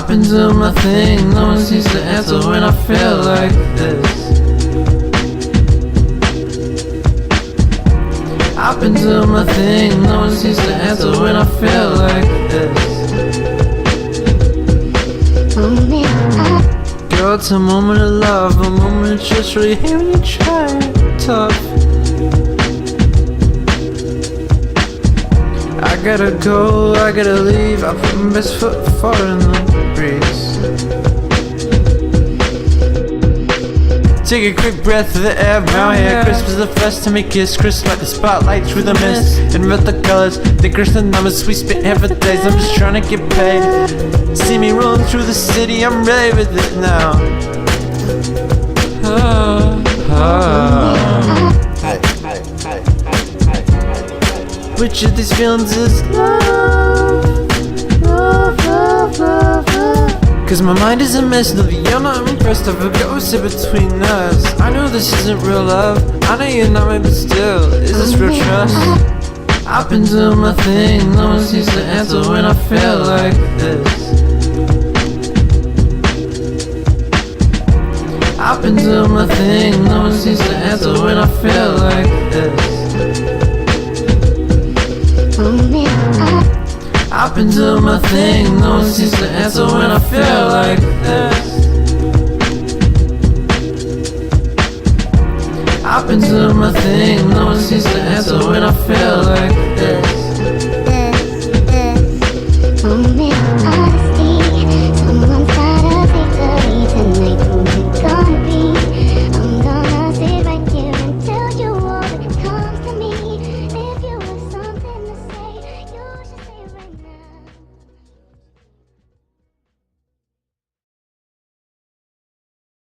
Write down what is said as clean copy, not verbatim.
I've been doing my thing, no one seems to answer when I feel like this. I've been doing my thing, no one seems to answer when I feel like this. Girl, it's a moment of love, a moment of truth, really hate when you try tough. I gotta go, I gotta leave, I put my best foot forward in the breeze. Take a quick breath of the air around here. Crisp as the first time it gets crisp like the spotlight through the mist. Invert the colors, the crisp the numbers, we spit here for days. I'm just trying to get paid. See me rolling through the city, I'm ready with it now. Which of these feelings is love? Love, love, love, love. Cause my mind is a mess, no, you're not impressed. I've a ghost in between us. I know this isn't real love, I know you're not me, but still, is this real trust? I've been doing my thing, no one seems to answer when I feel like this. I've been doing my thing, no one seems to answer when I feel like this. I've been doing my thing, no one seems to answer when I feel like this. I've been doing my thing, no one seems to answer when I feel like this.